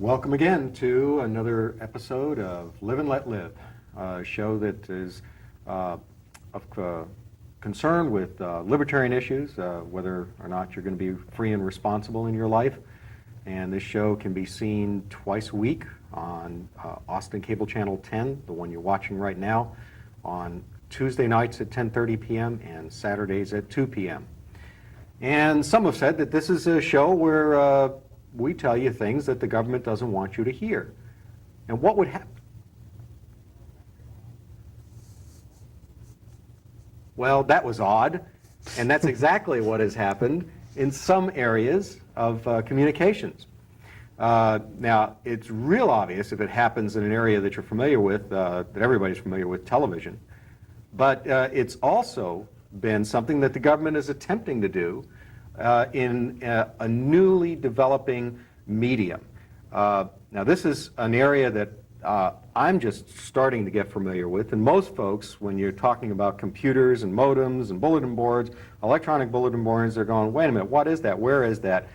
Welcome again to another episode of Live and Let Live, a show that is of concern with libertarian issues, whether or not you're going to be free and responsible in your life. And this show can be seen twice a week on Austin Cable Channel 10, the one you're watching right now, on Tuesday nights at 10:30 p.m. and Saturdays at 2 p.m. And some have said that this is a show where we tell you things that the government doesn't want you to hear. And what would happen? Well, that was odd, and that's exactly what has happened in some areas of communications. Now, it's real obvious if it happens in an area that you're familiar with, that everybody's familiar with, television. But it's also been something that the government is attempting to do in a newly developing medium. Now, this is an area that I'm just starting to get familiar with, and most folks, when you're talking about computers and modems and bulletin boards, electronic bulletin boards, they're going, wait a minute, what is that? Where is that?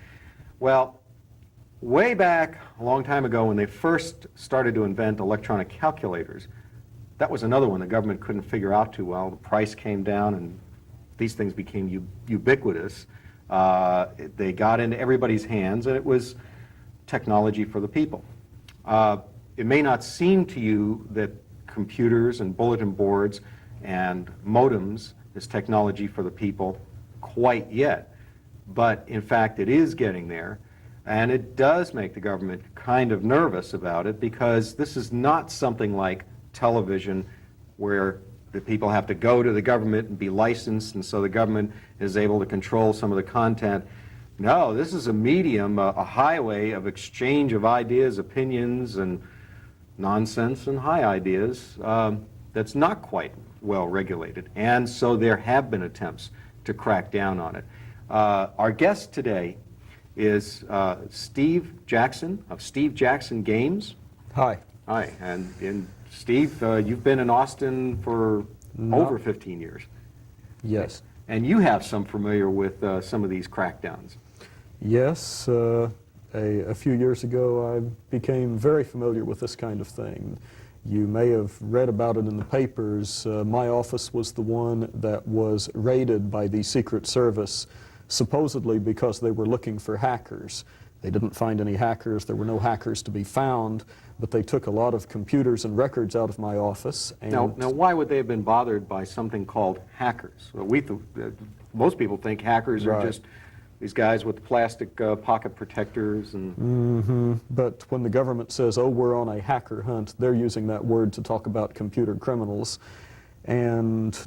Well, way back a long time ago when they first started to invent electronic calculators, that was another one the government couldn't figure out too well. The price came down and these things became ubiquitous. They got into everybody's hands, and it was technology for the people. It may not seem to you that computers and bulletin boards and modems is technology for the people quite yet, but in fact it is getting there, and it does make the government kind of nervous about it, because this is not something like television where the people have to go to the government and be licensed, and so the government is able to control some of the content. No, this is a medium, a highway of exchange of ideas, opinions, and nonsense and high ideas that's not quite well regulated. And so there have been attempts to crack down on it. Our guest today is Steve Jackson of Steve Jackson Games. Hi. Hi, and Steve, you've been in Austin for over 15 years. Yes. And you have some familiar with some of these crackdowns. Yes. A few years ago, I became very familiar with this kind of thing. You may have read about it in the papers. My office was the one that was raided by the Secret Service, supposedly because they were looking for hackers. They didn't find any hackers. There were no hackers to be found, but they took a lot of computers and records out of my office. And now, why would they have been bothered by something called hackers? Well, most people think hackers are just these guys with plastic pocket protectors. And But when the government says, oh, we're on a hacker hunt, they're using that word to talk about computer criminals. And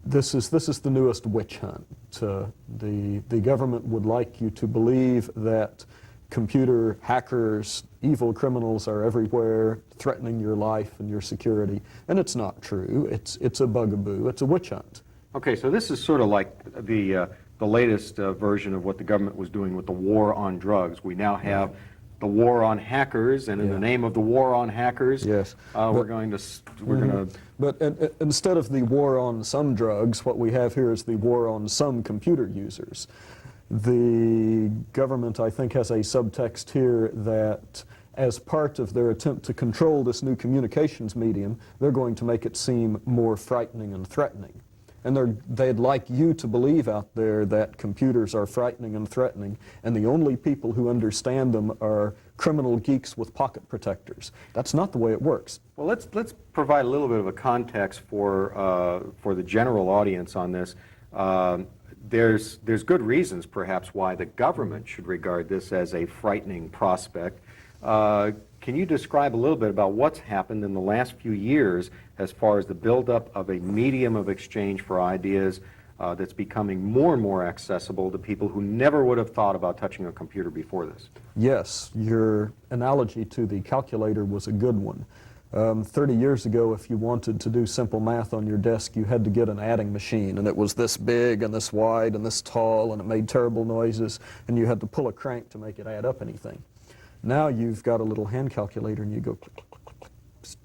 this is the newest witch hunt. The government would like you to believe that computer hackers, evil criminals are everywhere, threatening your life and your security. And it's not true. It's a bugaboo. It's a witch hunt. Okay, so this is sort of like the latest version of what the government was doing with the war on drugs. We now have the war on hackers, and in the name of the war on hackers, we're going to. But instead of the war on some drugs, what we have here is the war on some computer users. The government, I think, has a subtext here that as part of their attempt to control this new communications medium, they're going to make it seem more frightening and threatening. And they'd like you to believe out there that computers are frightening and threatening, and the only people who understand them are criminal geeks with pocket protectors. That's not the way it works. Well, let's provide a little bit of a context for the general audience on this. There's good reasons, perhaps, why the government should regard this as a frightening prospect. Can you describe a little bit about what's happened in the last few years as far as the buildup of a medium of exchange for ideas that's becoming more and more accessible to people who never would have thought about touching a computer before this? Yes, your analogy to the calculator was a good one. 30 years ago, if you wanted to do simple math on your desk, you had to get an adding machine, and it was this big and this wide and this tall, and it made terrible noises, and you had to pull a crank to make it add up anything. Now you've got a little hand calculator, and you go click, click, click, click,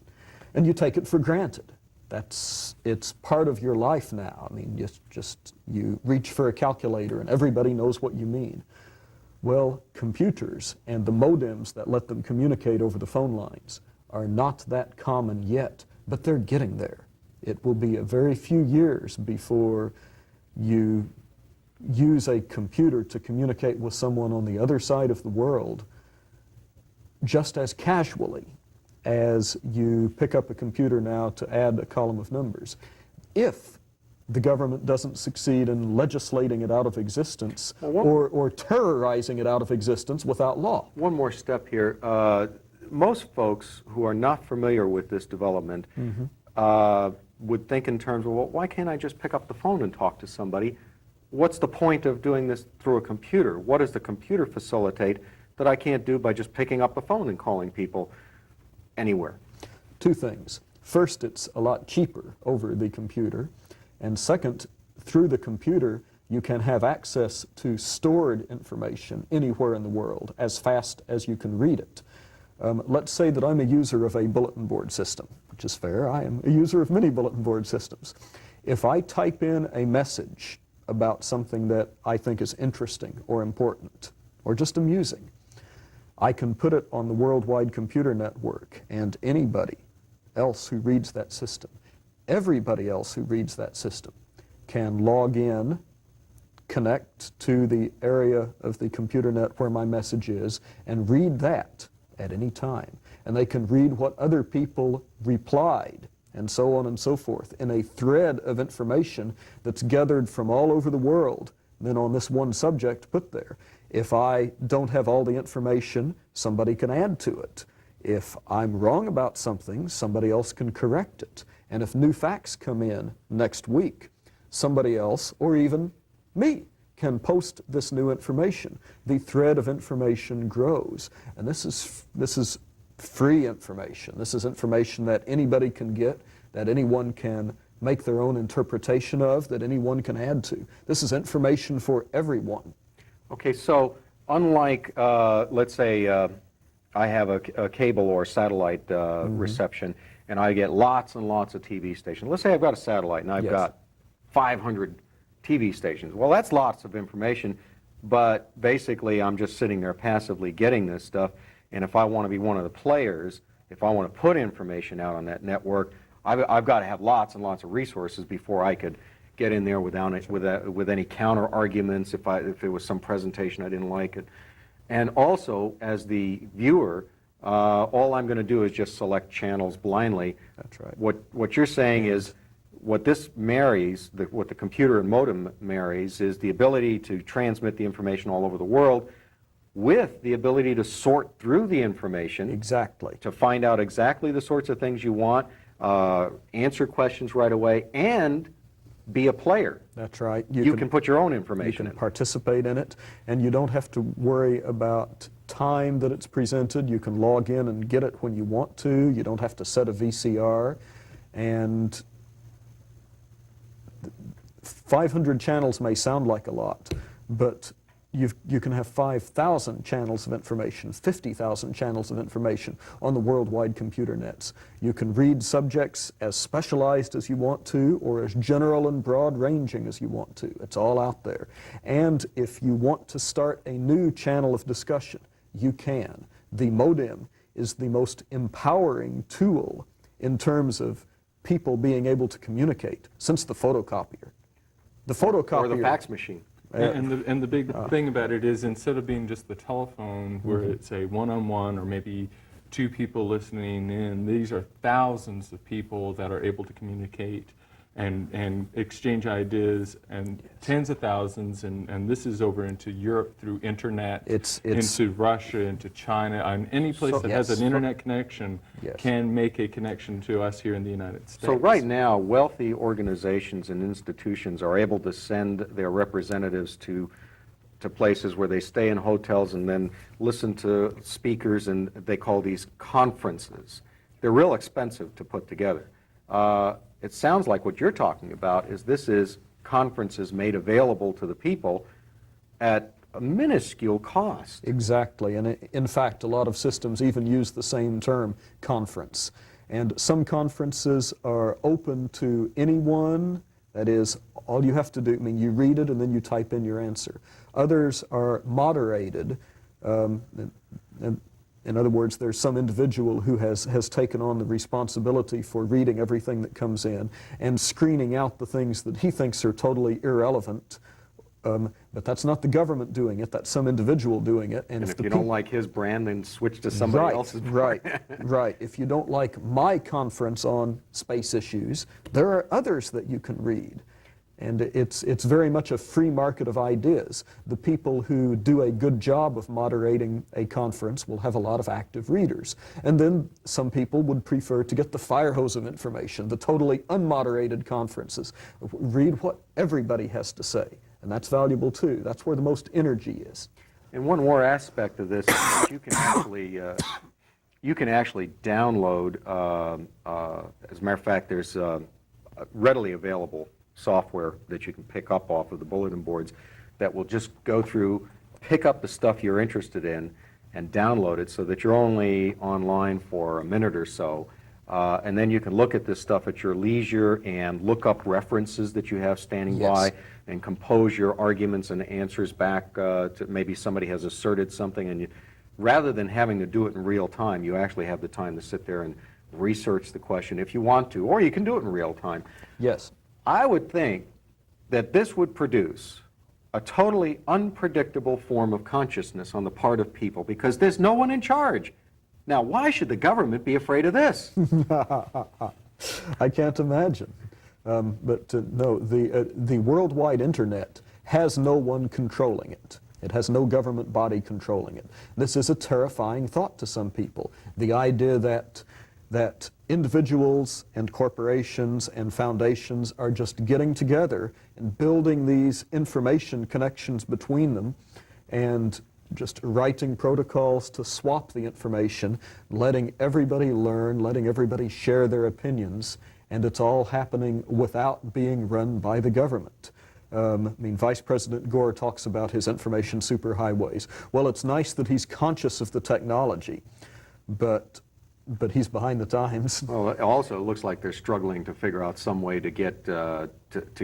and you take it for granted. It's part of your life now. I mean, you reach for a calculator, and everybody knows what you mean. Well, computers and the modems that let them communicate over the phone lines are not that common yet, but they're getting there. It will be a very few years before you use a computer to communicate with someone on the other side of the world just as casually as you pick up a computer now to add a column of numbers. If the government doesn't succeed in legislating it out of existence or terrorizing it out of existence without law. One more step here. Most folks who are not familiar with this development would think in terms of, well, why can't I just pick up the phone and talk to somebody? What's the point of doing this through a computer? What does the computer facilitate that I can't do by just picking up the phone and calling people anywhere? Two things. First, it's a lot cheaper over the computer. And second, through the computer, you can have access to stored information anywhere in the world as fast as you can read it. Let's say that I'm a user of a bulletin board system, which is fair. I am a user of many bulletin board systems. If I type in a message about something that I think is interesting or important or just amusing, I can put it on the Worldwide Computer Network, and anybody else who reads that system, everybody else who reads that system, can log in, connect to the area of the computer net where my message is, and read that at any time. And they can read what other people replied, and so on and so forth, in a thread of information that's gathered from all over the world, then on this one subject put there. If I don't have all the information, somebody can add to it. If I'm wrong about something, somebody else can correct it. And if new facts come in next week, somebody else, or even me, can post this new information. The thread of information grows. And this is free information. This is information that anybody can get, that anyone can make their own interpretation of, that anyone can add to. This is information for everyone. Okay, so unlike, let's say, I have a cable or satellite reception, and I get lots and lots of TV stations. Let's say I've got a satellite, and I've got 500 TV stations. Well, that's lots of information, but basically I'm just sitting there passively getting this stuff, and if I want to be one of the players, if I want to put information out on that network, I've got to have lots and lots of resources before I could get in there with any counter arguments if it was some presentation I didn't like it. And also, as the viewer, all I'm going to do is just select channels blindly. That's right. What you're saying is, what this marries, what the computer and modem marries, is the ability to transmit the information all over the world with the ability to sort through the information. Exactly. To find out exactly the sorts of things you want, answer questions right away, and be a player. That's right. You can put your own information in. You can in. participate in it, and you don't have to worry about time that it's presented. You can log in and get it when you want to. You don't have to set a VCR. And 500 channels may sound like a lot, but you can have 5,000 channels of information, 50,000 channels of information on the worldwide computer nets. You can read subjects as specialized as you want to, or as general and broad-ranging as you want to. It's all out there. And if you want to start a new channel of discussion, you can. The modem is the most empowering tool in terms of people being able to communicate since the photocopier. The photocopier... Or the fax machine. And the big thing about it is, instead of being just the telephone where it's a one-on-one or maybe two people listening in, these are thousands of people that are able to communicate and exchange ideas, and tens of thousands, and this is over into Europe through internet, into Russia, into China, and any place that has an internet connection can make a connection to us here in the United States. So right now, wealthy organizations and institutions are able to send their representatives to places where they stay in hotels and then listen to speakers, and they call these conferences. They're real expensive to put together. It sounds like what you're talking about is this is conferences made available to the people at a minuscule cost. Exactly, and in fact, a lot of systems even use the same term, conference. And some conferences are open to anyone That is, all you have to do, I mean, you read it and then you type in your answer. Others are moderated. In other words, there's some individual who has taken on the responsibility for reading everything that comes in and screening out the things that he thinks are totally irrelevant. But that's not the government doing it, that's some individual doing it. And if you don't like his brand, then switch to somebody else's brand. Right. If you don't like my conference on space issues, there are others that you can read. And it's very much a free market of ideas. The people who do a good job of moderating a conference will have a lot of active readers. And then some people would prefer to get the fire hose of information, the totally unmoderated conferences. Read what everybody has to say. And that's valuable too. That's where the most energy is. And one more aspect of this is that you can actually download, as a matter of fact, there's readily available software that you can pick up off of the bulletin boards that will just go through, pick up the stuff you're interested in, and download it so that you're only online for a minute or so. And then you can look at this stuff at your leisure and look up references that you have standing by and compose your arguments and answers back to maybe somebody has asserted something. And rather than having to do it in real time, you actually have the time to sit there and research the question if you want to, or you can do it in real time. Yes. I would think that this would produce a totally unpredictable form of consciousness on the part of people because there's no one in charge. Now, why should the government be afraid of this? I can't imagine. No, the worldwide internet has no one controlling it. It has no government body controlling it. This is a terrifying thought to some people. The idea that individuals and corporations and foundations are just getting together and building these information connections between them and just writing protocols to swap the information, letting everybody learn, letting everybody share their opinions, and it's all happening without being run by the government. I mean, Vice President Gore talks about his information superhighways. Well, it's nice that he's conscious of the technology, but he's behind the times. Well, it also looks like they're struggling to figure out some way to get to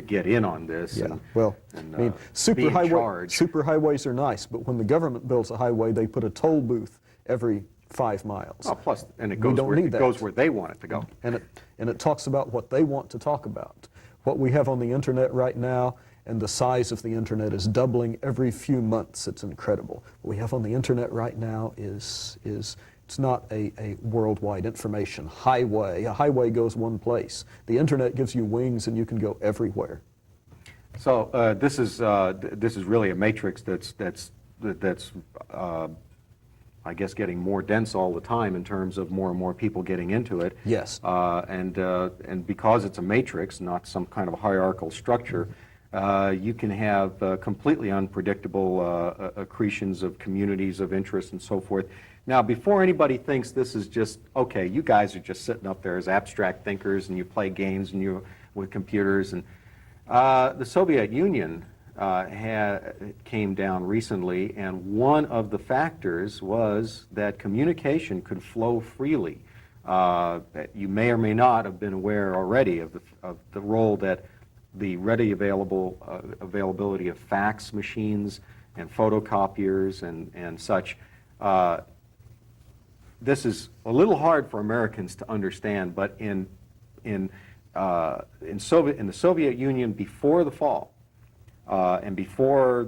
get in on this. Yeah, and, well, and, I mean, be in charge. superhighways are nice, but when the government builds a highway, they put a toll booth every 5 miles. Oh, plus, and it We goes don't where need it that. goes where they want it to go. And it talks about what they want to talk about. What we have on the internet right now, and the size of the internet is doubling every few months. It's incredible. What we have on the internet right now is it's not a worldwide information highway. A highway goes one place. The internet gives you wings and you can go everywhere. So this is really a matrix that's I guess getting more dense all the time in terms of more and more people getting into it. Yes. And because it's a matrix, not some kind of hierarchical structure, you can have completely unpredictable accretions of communities of interest and so forth. Now, before anybody thinks this is just, okay, you guys are just sitting up there as abstract thinkers and you play games and you with computers. And the Soviet Union came down recently, and one of the factors was that communication could flow freely. You may or may not have been aware already of the role that the ready availability of fax machines and photocopiers and such. This is a little hard for Americans to understand, but in the Soviet Union before the fall, and before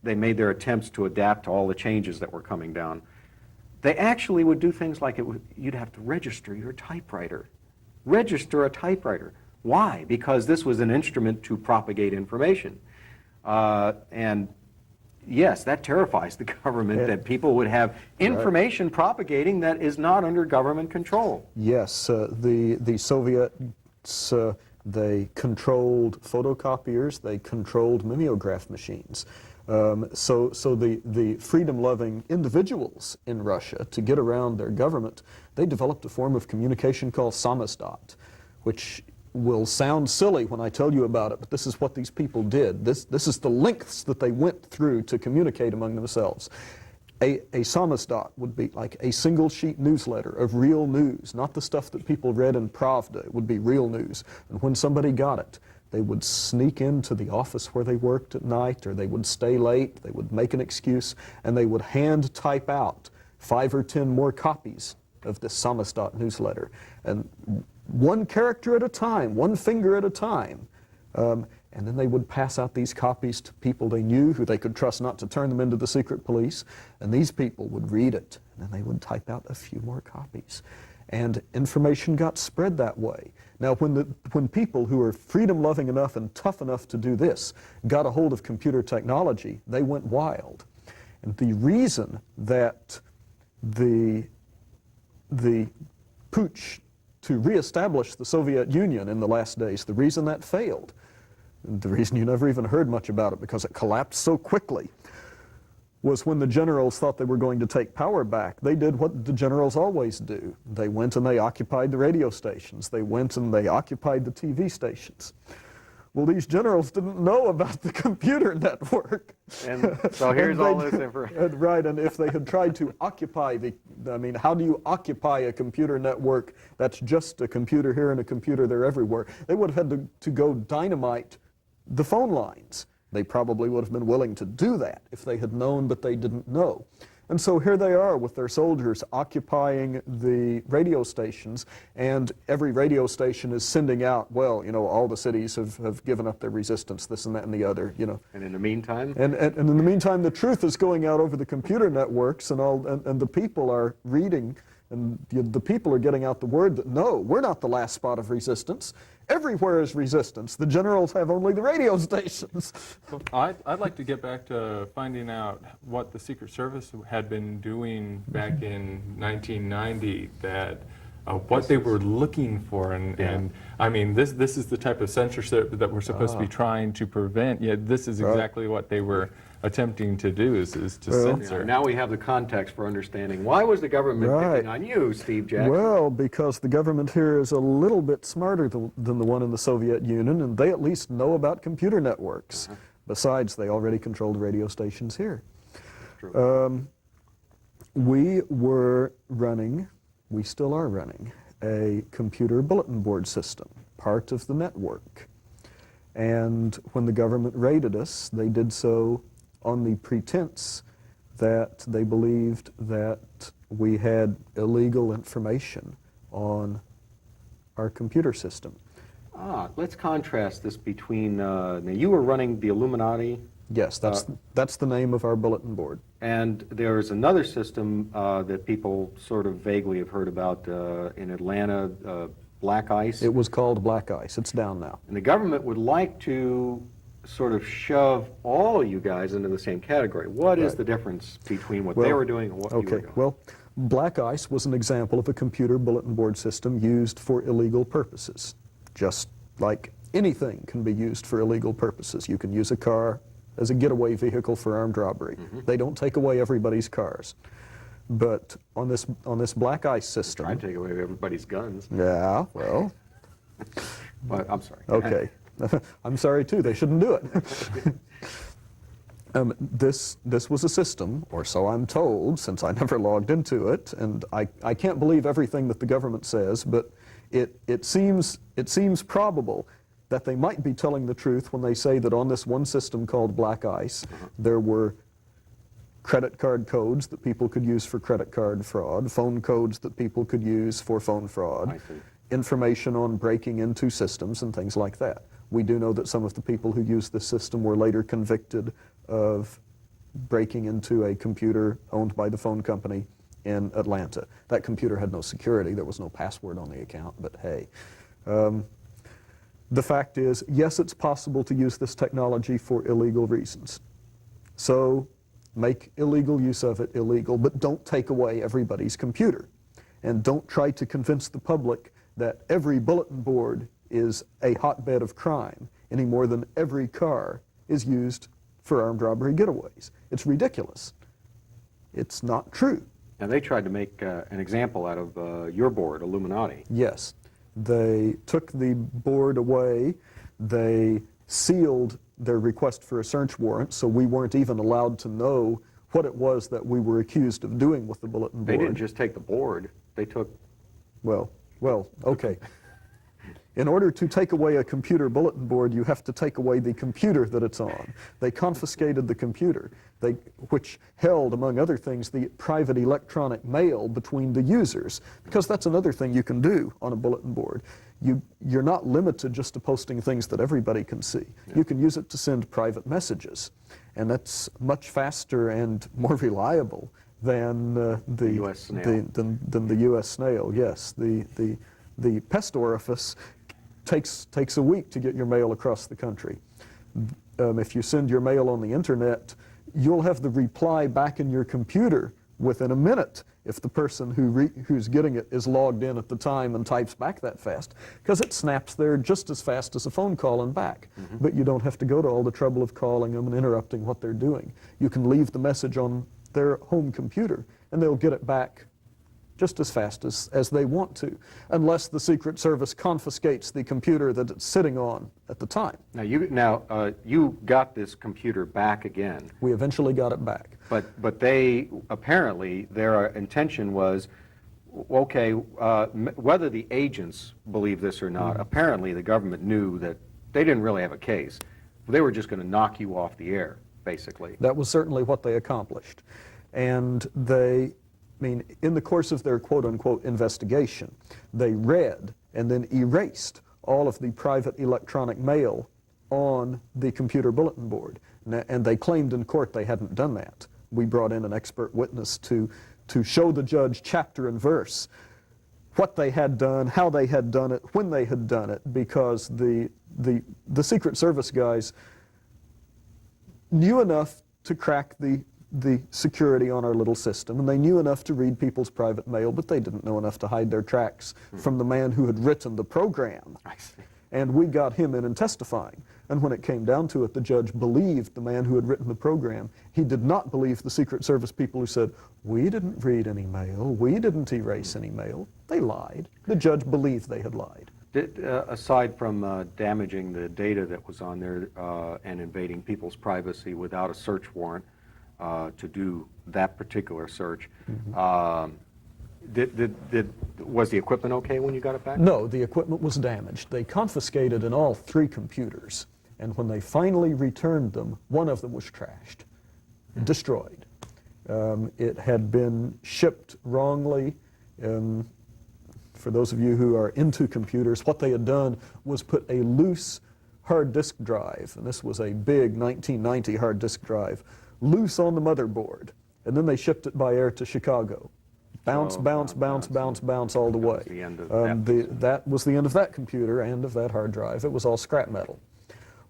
they made their attempts to adapt to all the changes that were coming down, they actually would do things like you'd have to register your typewriter. Register a typewriter. Why? Because this was an instrument to propagate information. And yes, that terrifies the government, that people would have information propagating that is not under government control. Yes, the Soviets, they controlled photocopiers, they controlled mimeograph machines. So the freedom-loving individuals in Russia, to get around their government, they developed a form of communication called samizdat, which will sound silly when I tell you about it, but this is what these people did. This is the lengths that they went through to communicate among themselves. A samizdat would be like a single sheet newsletter of real news, not the stuff that people read in Pravda. It would be real news. And when somebody got it, They would sneak into the office where they worked at night, or they would stay late, they would make an excuse, and they would hand type out 5 or 10 more copies of this Samizdat newsletter. And one character at a time, one finger at a time. And then they would pass out these copies to people they knew who they could trust not to turn them into the secret police. And these people would read it, and then they would type out a few more copies. And information got spread that way. Now, when people who are freedom-loving enough and tough enough to do this got a hold of computer technology, they went wild. And the reason that the putsch to reestablish the Soviet Union in the last days, the reason that failed, and the reason you never even heard much about it because it collapsed so quickly, was when the generals thought they were going to take power back, they did what the generals always do. They went and they occupied the radio stations. They went and they occupied the TV stations. Well, these generals didn't know about the computer network. And so here's all this information. Right, and if they had tried to occupy how do you occupy a computer network that's just a computer here and a computer there everywhere? They would have had to go dynamite the phone lines. They probably would have been willing to do that if they had known, but they didn't know. And so here they are with their soldiers occupying the radio stations, and every radio station is sending out, well, all the cities have given up their resistance, this and that and the other, And in the meantime? And in the meantime, the truth is going out over the computer networks, and the people are reading, and the people are getting out the word that, no, we're not the last spot of resistance. Everywhere is resistance. The generals have only the radio stations. I'd like to get back to finding out what the Secret Service had been doing back in 1990, that what they were looking for, and I mean, this is the type of censorship that we're supposed to be trying to prevent, yet this is exactly what they were attempting to do, is to censor. Now we have the context for understanding why was the government picking on you, Steve Jackson? Well, because the government here is a little bit smarter than the one in the Soviet Union, and they at least know about computer networks. Besides, they already controlled radio stations here. We were running, we still are running, a computer bulletin board system, part of the network. And when the government raided us, they did so on the pretense that they believed that we had illegal information on our computer system. Let's contrast this between, now you were running the Illuminati. Yes, that's the name of our bulletin board. And there's another system that people sort of vaguely have heard about in Atlanta, Black Ice. It was called Black Ice. It's down now. And the government would like to sort of shove all you guys into the same category. What is the difference between what they were doing and what you were doing? Well, Black Ice was an example of a computer bulletin board system used for illegal purposes. Just like anything can be used for illegal purposes. You can use a car as a getaway vehicle for armed robbery. They don't take away everybody's cars. But on this Black Ice system... Try to take away everybody's guns. Yeah, well... But I'm sorry. Okay. I'm sorry too, they shouldn't do it. This was a system, or so I'm told, since I never logged into it, and I can't believe everything that the government says, but it seems probable that they might be telling the truth when they say that on this one system called Black Ice, there were credit card codes that people could use for credit card fraud, phone codes that people could use for phone fraud, information on breaking into systems and things like that. We do know that some of the people who used this system were later convicted of breaking into a computer owned by the phone company in Atlanta. That computer had no security. There was no password on the account, but hey. The fact is, yes, it's possible to use this technology for illegal reasons. So make illegal use of it illegal, but don't take away everybody's computer. And don't try to convince the public that every bulletin board is a hotbed of crime any more than every car is used for armed robbery getaways. It's ridiculous. It's not true. And they tried to make an example out of your board, Illuminati. Yes. They took the board away. They sealed their request for a search warrant, so we weren't even allowed to know what it was that we were accused of doing with the bulletin board. They didn't just take the board. They took... Well, okay. In order to take away a computer bulletin board, you have to take away the computer that it's on. They confiscated the computer, which held, among other things, the private electronic mail between the users, because that's another thing you can do on a bulletin board. You're not limited just to posting things that everybody can see. Yeah. You can use it to send private messages, and that's much faster and more reliable than the US snail. Than the U.S. snail. Yes, the pest orifice takes a week to get your mail across the country. If you send your mail on the internet, you'll have the reply back in your computer within a minute if the person who's getting it is logged in at the time and types back that fast, because it snaps there just as fast as a phone call and back. Mm-hmm. But you don't have to go to all the trouble of calling them and interrupting what they're doing. You can leave the message on their home computer and they'll get it back just as fast as they want to, unless the Secret Service confiscates the computer that it's sitting on at the time. Now you got this computer back again. We eventually got it back. But they apparently their intention was, okay, whether the agents believe this or not, apparently the government knew that they didn't really have a case. They were just going to knock you off the air, basically. That was certainly what they accomplished, and in the course of their quote-unquote investigation, they read and then erased all of the private electronic mail on the computer bulletin board. And they claimed in court they hadn't done that. We brought in an expert witness to show the judge chapter and verse what they had done, how they had done it, when they had done it, because the Secret Service guys knew enough to crack the security on our little system, and they knew enough to read people's private mail, but they didn't know enough to hide their tracks from the man who had written the program. I see. And we got him in and testifying. And when it came down to it, the judge believed the man who had written the program. He did not believe the Secret Service people who said, we didn't read any mail, we didn't erase any mail. They lied. The judge believed they had lied. Aside from damaging the data that was on there and invading people's privacy without a search warrant, to do that particular search. Was the equipment okay when you got it back? No, the equipment was damaged. They confiscated in all 3 computers, and when they finally returned them, one of them was trashed, destroyed. It had been shipped wrongly. For those of you who are into computers, what they had done was put a loose hard disk drive, and this was a big 1990 hard disk drive, loose on the motherboard, and then they shipped it by air to Chicago. Bounce all the way. The end of that. That was the end of that computer and of that hard drive. It was all scrap metal.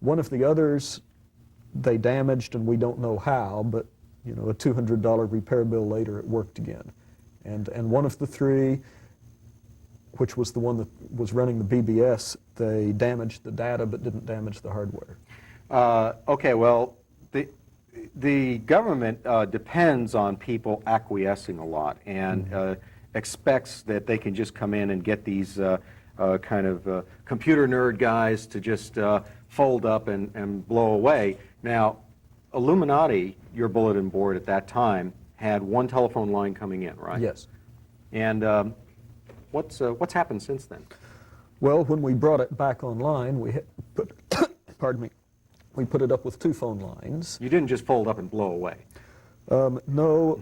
One of the others they damaged, and we don't know how, but a $200 repair bill later it worked again. And one of the 3, which was the one that was running the BBS, they damaged the data but didn't damage the hardware. Okay, well, the government depends on people acquiescing a lot and expects that they can just come in and get these kind of computer nerd guys to just fold up and blow away. Now, Illuminati, your bulletin board at that time, had 1 telephone line coming in, right? Yes. And what's happened since then? Well, when we brought it back online, we put, pardon me, we put it up with 2 phone lines. You didn't just fold up and blow away. No,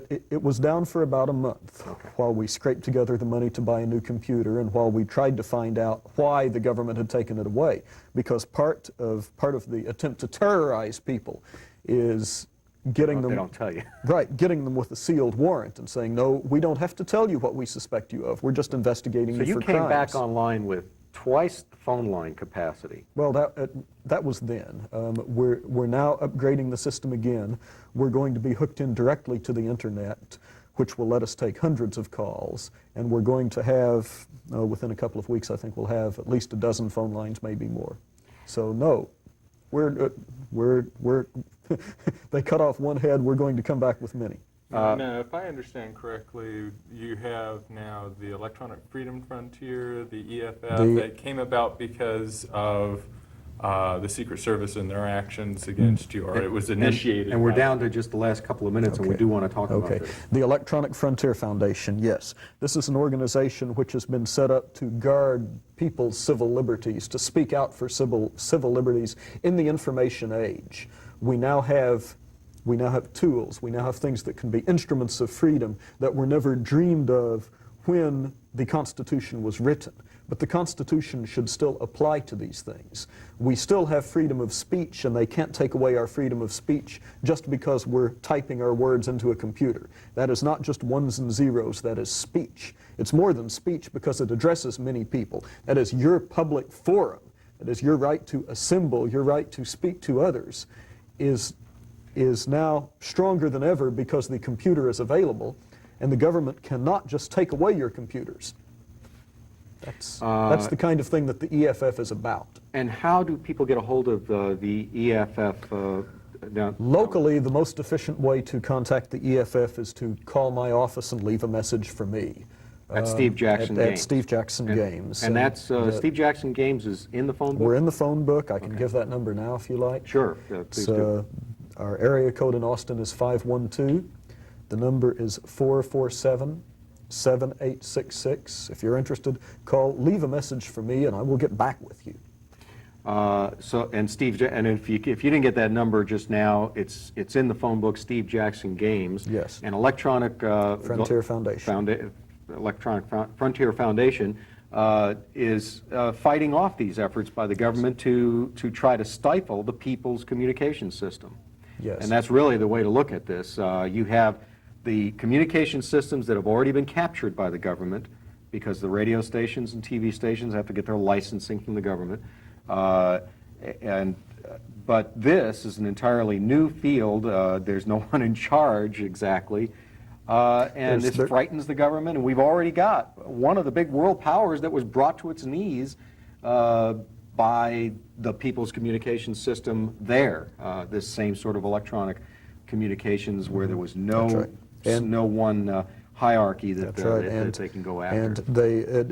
it was down for about a month while we scraped together the money to buy a new computer and while we tried to find out why the government had taken it away. Because part of the attempt to terrorize people is getting them... They don't tell you. Right, getting them with a sealed warrant and saying, no, we don't have to tell you what we suspect you of. We're just investigating you for crimes. So you came back online with twice the phone line capacity. Well, that was then. We're now upgrading the system again. We're going to be hooked in directly to the internet, which will let us take hundreds of calls. And we're going to have, within a couple of weeks, I think we'll have at least a dozen phone lines, maybe more. So no, they cut off one head. We're going to come back with many. Now, if I understand correctly, you have now the Electronic Freedom Frontier, the EFF, that came about because of the Secret Service and their actions against you, or it was initiated. And we're by- down to just the last couple of minutes, and we Okay. do want to talk about Okay. this. The Electronic Frontier Foundation, yes. This is an organization which has been set up to guard people's civil liberties, to speak out for civil liberties in the information age. We now have tools, we now have things that can be instruments of freedom that were never dreamed of when the Constitution was written. But the Constitution should still apply to these things. We still have freedom of speech, and they can't take away our freedom of speech just because we're typing our words into a computer. That is not just ones and zeros, that is speech. It's more than speech because it addresses many people. That is your public forum. That is your right to assemble, your right to speak to others is now stronger than ever because the computer is available, and the government cannot just take away your computers. That's the kind of thing that the EFF is about. And how do people get a hold of the EFF? Now, Locally, the most efficient way to contact the EFF is to call my office and leave a message for me. At Steve Jackson at Games. Steve Jackson Games. And that's, the- Steve Jackson Games is in the phone book? We're in the phone book. I can give that number now if you like. Sure, please do. Our area code in Austin is 512. The number is 447-7866. If you're interested, leave a message for me, and I will get back with you. And if you didn't get that number just now, it's in the phone book, Steve Jackson Games. Yes. And Electronic Frontier Foundation. Electronic Frontier Foundation is fighting off these efforts by the government to try to stifle the people's communication system. Yes. And that's really the way to look at this. You have the communication systems that have already been captured by the government because the radio stations and TV stations have to get their licensing from the government. But this is an entirely new field. There's no one in charge exactly. And this frightens the government. And we've already got one of the big world powers that was brought to its knees by the people's communication system there. This same sort of electronic communications where there was no, That's right. And no one hierarchy that, That's right. that they can go after. And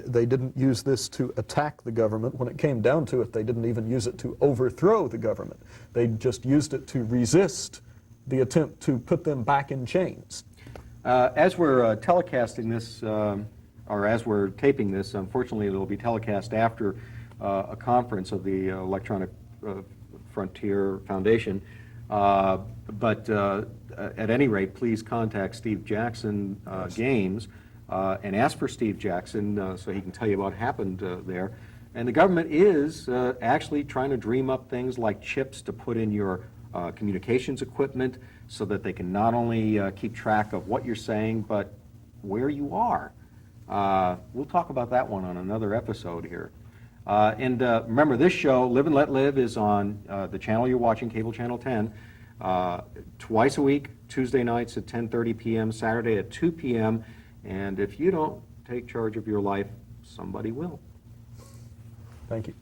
they didn't use this to attack the government. When it came down to it, they didn't even use it to overthrow the government. They just used it to resist the attempt to put them back in chains. As we're telecasting this, or as we're taping this, unfortunately it'll be telecast after a conference of the Electronic Frontier Foundation. But at any rate, please contact Steve Jackson Games and ask for Steve Jackson so he can tell you what happened there. And the government is actually trying to dream up things like chips to put in your communications equipment so that they can not only keep track of what you're saying, but where you are. We'll talk about that one on another episode here. And remember, this show, Live and Let Live, is on the channel you're watching, Cable Channel 10, twice a week, Tuesday nights at 10:30 p.m., Saturday at 2 p.m. And if you don't take charge of your life, somebody will. Thank you.